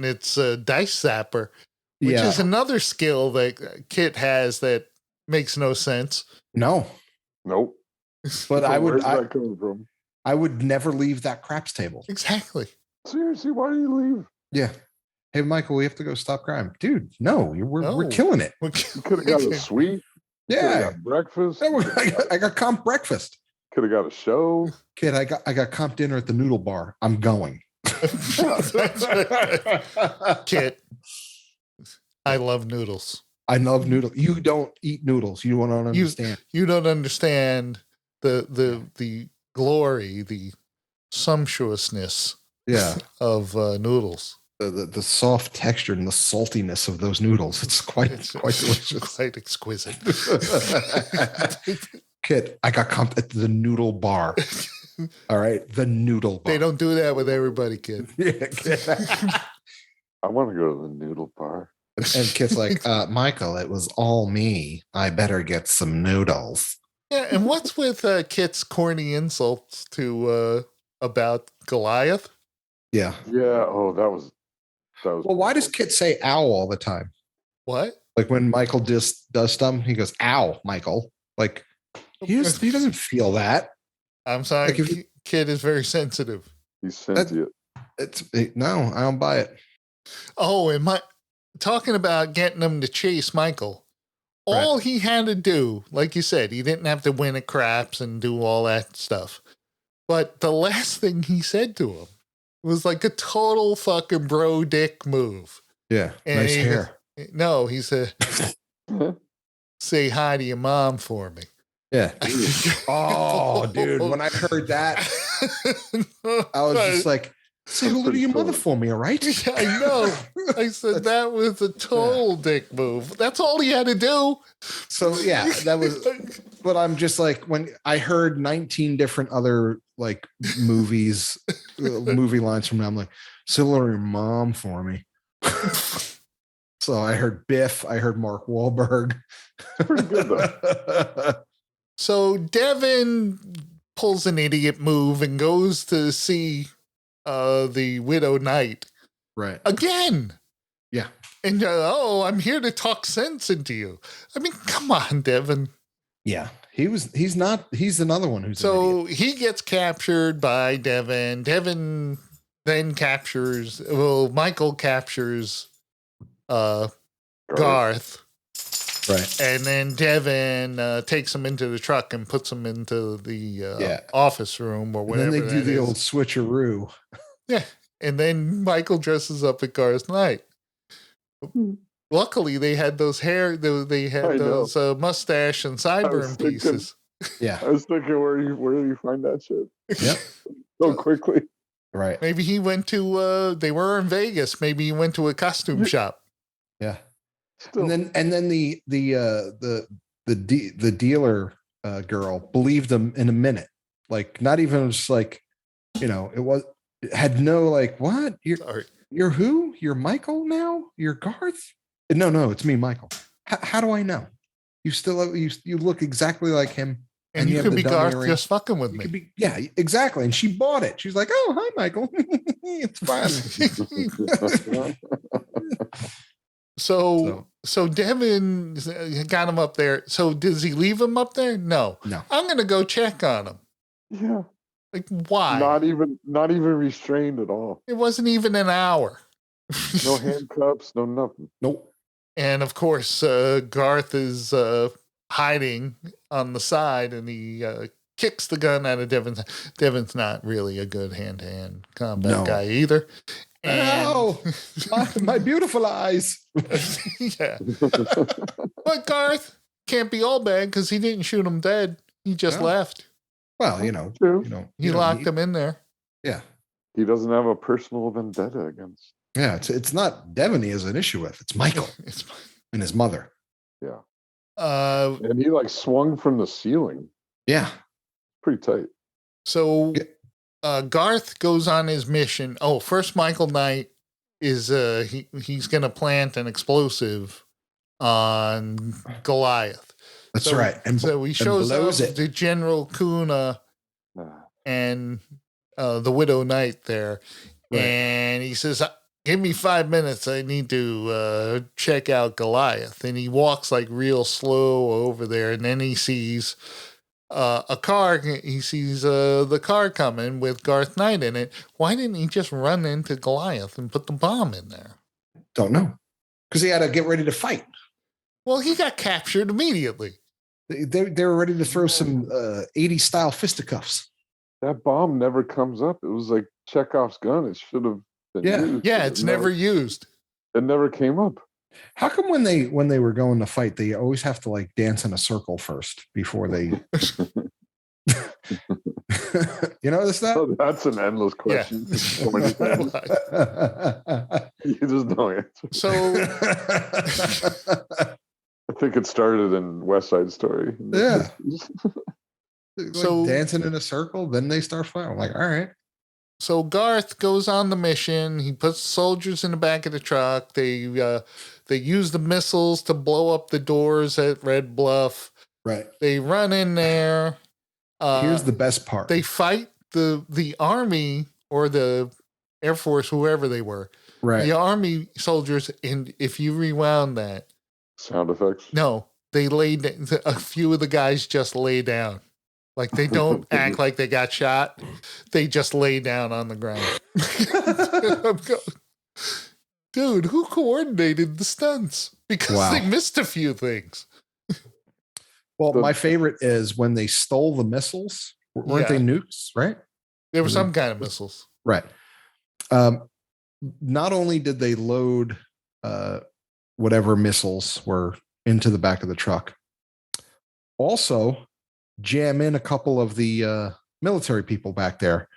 its dice zapper, which is another skill that Kit has that makes no sense. Nope. But where's that coming from? I would never leave that craps table. Exactly. Seriously, why do you leave? Yeah. Hey, Michael, we have to go stop crime. Dude, no, we're killing it. You could have got a suite. Yeah. Got breakfast. I got comp breakfast. Could have got a show. Kid, I got comp dinner at the noodle bar. I'm going. Kid, I love noodles. I love noodles. You don't eat noodles. You don't understand. You don't understand the glory, the sumptuousness of noodles. The soft texture and the saltiness of those noodles. It's quite delicious. Quite exquisite. Kid, I got comp at the noodle bar. All right, the noodle bar. They don't do that with everybody, Kid. Yeah, Kid. I want to go to the noodle bar. And Kid's like, Michael, it was all me. I better get some noodles. Yeah, and what's with Kit's corny insults to about Goliath? Yeah. Oh, that was. Well, why does Kit say "ow" all the time? What? Like when Michael just does something, he goes "ow," Michael. Like he doesn't feel that. I'm sorry, like Kid is very sensitive. He's sentient. No, I don't buy it. Oh, and talking about getting him to chase Michael. All he had to do, like you said, he didn't have to win at craps and do all that stuff. But the last thing he said to him was like a total fucking bro dick move. Yeah, and nice hair. No, he said, say hi to your mom for me. Yeah. Oh, dude, when I heard that, I was just like, say hello to your mother for me, all right? Yeah, I know. I said that was a total dick move. That's all he had to do. So, yeah, that was, but I'm just like, when I heard 19 different other like movie lines from now, I'm like, say hello to your mom for me. So I heard Biff, I heard Mark Wahlberg. Pretty good, though. So Devin pulls an idiot move and goes to see the Widow Knight. Right. Again. Yeah. And, I'm here to talk sense into you. I mean, come on, Devin. Yeah. He's another one who's so he gets captured by Devin. Devin then Michael captures Garth. Right. And then Devin takes him into the truck and puts him into the office room or whatever. And then they do the old switcheroo. Yeah. And then Michael dresses up at Garthe Knight. Luckily, they had those those mustache and sideburn pieces. Yeah. I was thinking, where do you find that shit? Yep. So quickly. Right. Maybe he went to. They were in Vegas. Maybe he went to a costume shop. Yeah. Still. And then the dealer girl believed him in a minute. Like, not even just like, it had no like, what? You're who? You're Michael now? You're Garth? No, it's me, Michael. How do I know? You still you look exactly like him. And you could be Garth just fucking with me. Yeah, exactly. And she bought it. She's like, oh, hi, Michael. It's fun. So Devin got him up there. So does he leave him up there? No. I'm going to go check on him. Yeah. Like, why? Not even restrained at all. It wasn't even an hour. No handcuffs, no nothing. Nope. And of course, Garth is hiding on the side, and he kicks the gun out of Devin's. Devin's not really a good hand-to-hand combat guy either. Oh, my beautiful eyes. Yeah. But Garth can't be all bad because he didn't shoot him dead. He just left. Well, he locked him in there. Yeah. He doesn't have a personal vendetta against. Yeah, it's not Devin he has an issue with. It's Michael and his mother. Yeah. And he like swung from the ceiling. Yeah. Pretty tight. So Garth goes on his mission. Oh, first Michael Knight is he's going to plant an explosive on Goliath. That's right. And so he shows up to General Kuna and the Widow Knight there. Right. And he says, give me 5 minutes. I need to check out Goliath. And he walks like real slow over there. And then he sees a car. He sees the car coming with Garthe Knight in it. Why didn't he just run into Goliath and put the bomb in there? Don't know. Because he had to get ready to fight. Well, he got captured immediately. They were ready to throw some 80s style fisticuffs. That bomb never comes up. It was like Chekhov's gun. It should have been used. Yeah, it's never used. It never came up. How come when they were going to fight, they always have to like dance in a circle first before they you notice that? Oh, that's an endless question. Yeah. So many things. You just don't answer. So I think it started in West Side Story. Yeah. So dancing in a circle, then they start fighting. I'm like, all right. So Garth goes on the mission. He puts soldiers in the back of the truck. They use the missiles to blow up the doors at Red Bluff. Right. They run in there. Here's the best part. They fight the army or the Air Force, whoever they were. Right. The army soldiers, and if you rewound that. Sound effects? No. They laid a few of the guys just lay down. Like they don't act like they got shot. They just lay down on the ground. Dude, who coordinated the stunts? Because they missed a few things. Well, my favorite is when they stole the missiles. Weren't they nukes, right? There were some kind of missiles. Right. Not only did they load whatever missiles were into the back of the truck, also jam in a couple of the military people back there.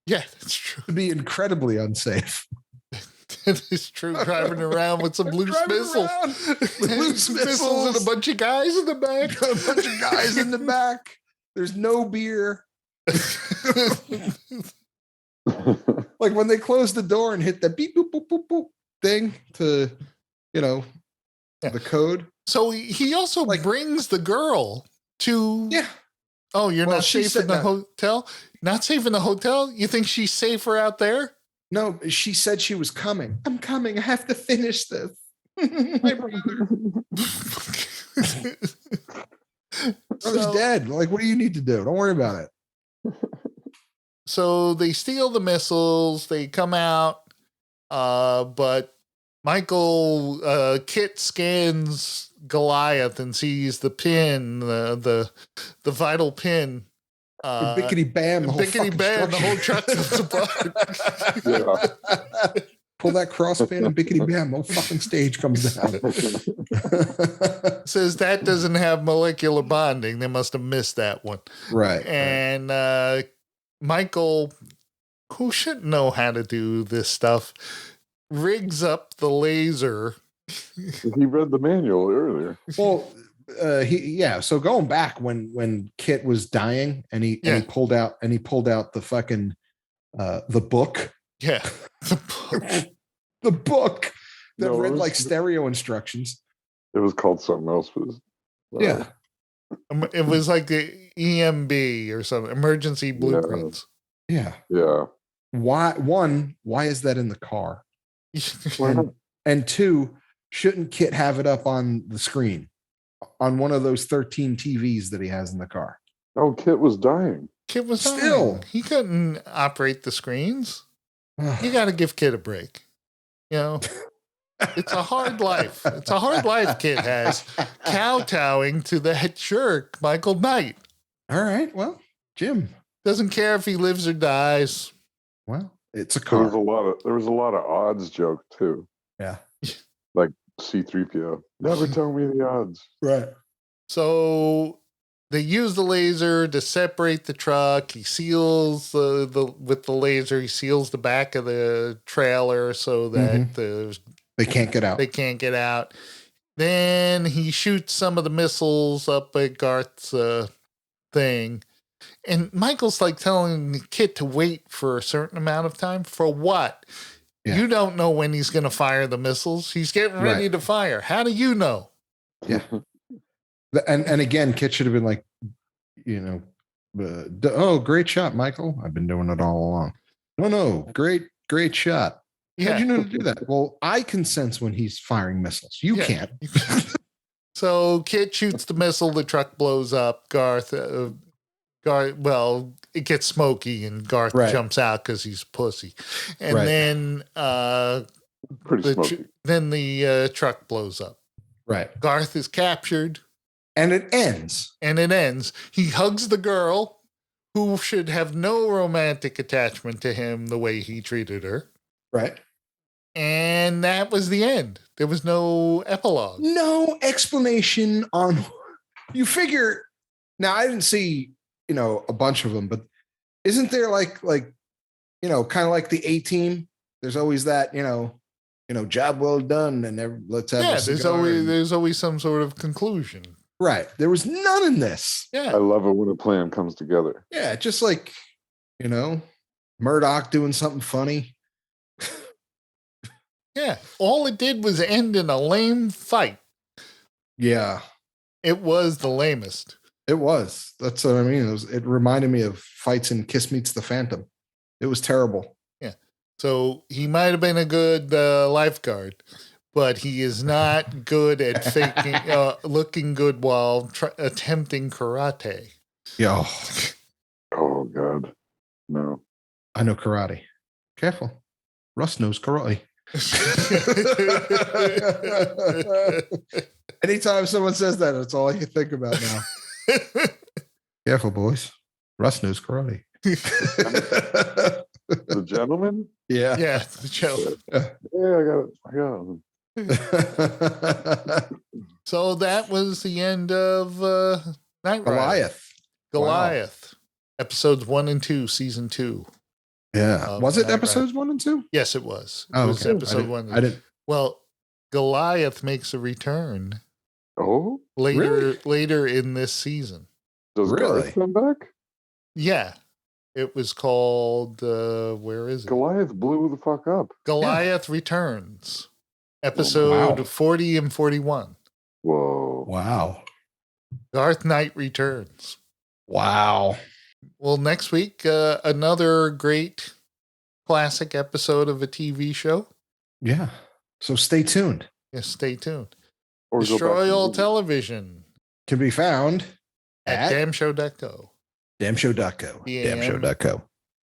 Yeah, that's true. It'd be incredibly unsafe. That is true. Driving around with some loose missiles. Loose missiles and a bunch of guys in the back. A bunch of guys in the back. There's no beer. Like when they close the door and hit the beep boop boop boop boop thing to, the code. So he also brings the girl to. Yeah. Oh, you're not safe in the hotel? Not safe in the hotel? You think she's safer out there? No, she said she was coming. I'm coming. I have to finish this. My brother. Brother's dead. Like, what do you need to do? Don't worry about it. So they steal the missiles. They come out. But Michael Kit scans Goliath and sees the pin, the vital pin. Bickety bam, the whole truck comes apart. Pull that cross pin and bickety bam, the whole fucking stage comes down. Says that doesn't have molecular bonding. They must have missed that one. Right. And Michael, who should know how to do this stuff, rigs up the laser. He read the manual earlier. Well, So going back when Kit was dying, and he pulled out the fucking the book. Yeah, the book that read like stereo instructions. It was called something else. Yeah. It was like the EMB or something, emergency blueprints. Yeah. Yeah. Why is that in the car? And two, shouldn't Kit have it up on the screen on one of those 13 TVs that he has in the car? Oh, Kit was dying. Kit was still dying. He couldn't operate the screens. You got to give Kit a break. You know, it's a hard life. It's a hard life Kit has, kowtowing to that jerk, Michael Knight. All right. Well, Jim doesn't care if he lives or dies. Well, it's a car. There was a lot of odds joke too. Yeah. Like C-3PO. Never tell me the odds. Right. So they use the laser to separate the truck. He seals with the laser. He seals the back of the trailer so that they can't get out. They can't get out. Then he shoots some of the missiles up at Garth's thing. And Michael's like telling the Kit to wait for a certain amount of time. For what? Yeah. You don't know when he's going to fire the missiles. He's getting ready to fire. How do you know? Yeah. And again, Kit should have been like, oh, great shot, Michael. I've been doing it all along. No, great shot. Yeah. How'd you know to do that? Well, I can sense when he's firing missiles. You can't. So Kit shoots the missile. The truck blows up. Garth, it gets smoky and Garth jumps out because he's a pussy. And then the truck blows up. Right. Garth is captured. And it ends. He hugs the girl who should have no romantic attachment to him the way he treated her. Right. And that was the end. There was no epilogue. No explanation on... You figure... Now, I didn't see, a bunch of them, but isn't there like kind of like the A-Team? There's always that, job well done, and let's have a cigar. There's always some sort of conclusion. Right. There was none in this. Yeah. I love it when a plan comes together. Yeah, just like, Murdoch doing something funny. Yeah. All it did was end in a lame fight. Yeah. It was the lamest. It was. That's what I mean. It reminded me of fights in Kiss Meets the Phantom. It was terrible. Yeah. So he might have been a good lifeguard, but he is not good at faking, looking good while attempting karate. Yo. Oh, God. No. I know karate. Careful. Russ knows karate. Anytime someone says that, that's all I can think about now. Careful, boys. Russ knows karate. The gentleman? Yeah, the gentleman. Yeah, I got it. So that was the end of Night Rider. Goliath. Wow. Episodes 1 and 2, season 2. Yeah. Was it episodes 1 and 2? Yes, it was. It was episode 1. I didn't. Well, Goliath makes a return. Oh? Later in this season. Does Garth come back? Yeah. It was called, where is it? Goliath blew the fuck up. Goliath Returns. Episode 40 and 41. Whoa. Wow. Garthe Knight returns. Wow. Well, next week, another great classic episode of a TV show. Yeah. So stay tuned. Yes, stay tuned. Or Destroy All Television can be found at DAMjr.co. DAMjr.co. DAMjr.co.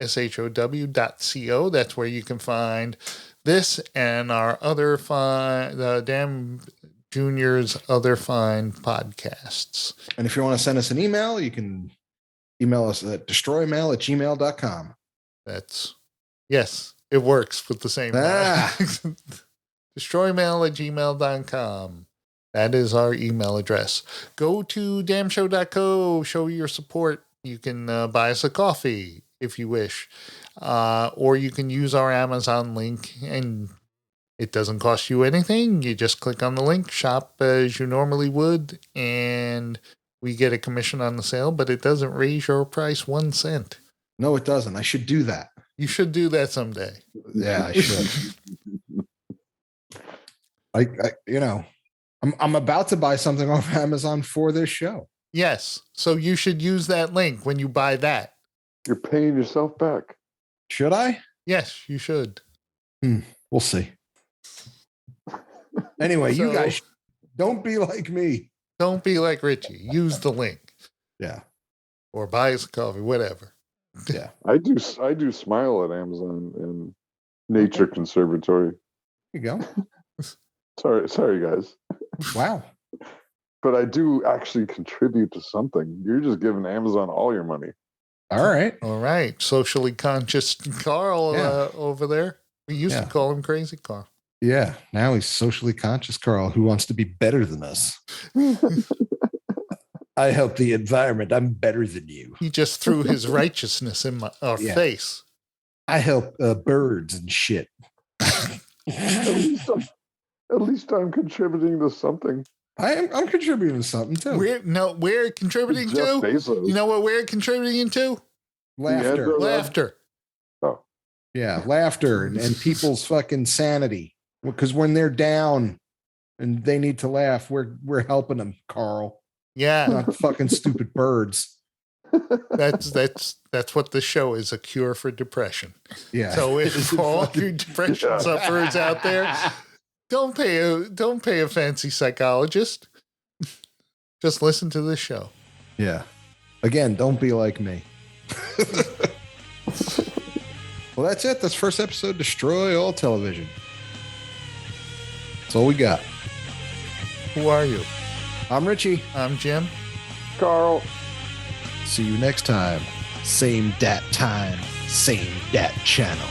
SHOW.co. That's where you can find this and our other fine, DAMjr's other fine podcasts. And if you want to send us an email, you can email us at destroymail@gmail.com. Yes, it works with the same. Destroymail@gmail.com. That is our email address. Go to damshow.co, show your support. You can buy us a coffee if you wish. Or you can use our Amazon link, and it doesn't cost you anything. You just click on the link, shop as you normally would, and we get a commission on the sale, but it doesn't raise your price 1 cent. No, it doesn't. I should do that. You should do that someday. Yeah, I should. I'm about to buy something off Amazon for this show. Yes. So you should use that link when you buy that. You're paying yourself back. Should I? Yes, you should. We'll see. Anyway, you guys don't be like me. Don't be like Richie. Use the link. Yeah. Or buy us a coffee, whatever. Yeah. I do smile at Amazon and Nature Conservatory. There you Sorry, guys. go. Wow. But I do actually contribute to something. You're just giving Amazon all your money. All right. All right. Socially conscious Carl over there. We used to call him Crazy Carl. Yeah. Now he's socially conscious Carl who wants to be better than us. I help the environment. I'm better than you. He just threw his righteousness in our face. I help birds and shit. At least I'm contributing to something. I'm contributing to something too. We're contributing Jeff to. Bezos. You know what we're contributing to? Laughter. Laughter. Oh. Yeah, laughter and people's fucking sanity. Because when they're down and they need to laugh, we're helping them, Carl. Yeah. Not fucking stupid birds. That's what the show is, a cure for depression. Yeah. So if all you depression sufferers out there, don't pay a fancy psychologist. Just listen to this show. Yeah. Again, don't be like me. Well, that's it. That's first episode, Destroy All Television. That's all we got. Who are you? I'm Richie. I'm Jim. Carl. See you next time. Same dat time, same dat channel.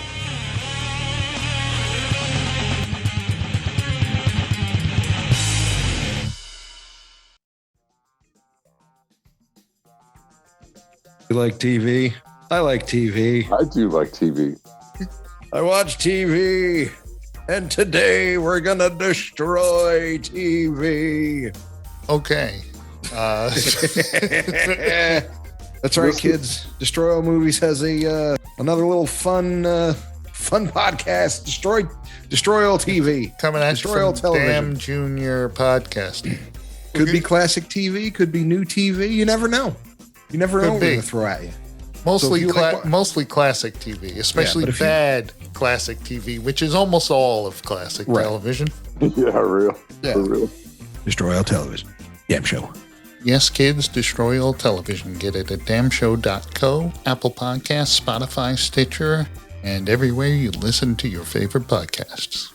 You like TV? I like TV. I do like TV. I watch TV. And today we're going to destroy TV. Okay. That's right, kids. Destroy All Movies has a another little fun podcast. Destroy All TV. Coming at you Destroy All from Television. DAMjr Podcasting. Could be classic TV. Could be new TV. You never know. You never know what we're going to throw at you. Mostly classic TV, especially bad classic TV, which is almost all of classic television. Yeah, real. Yeah. For real. Destroy All Television. Damn show. Yes, kids, Destroy All Television. Get it at damshow.co, Apple Podcasts, Spotify, Stitcher, and everywhere you listen to your favorite podcasts.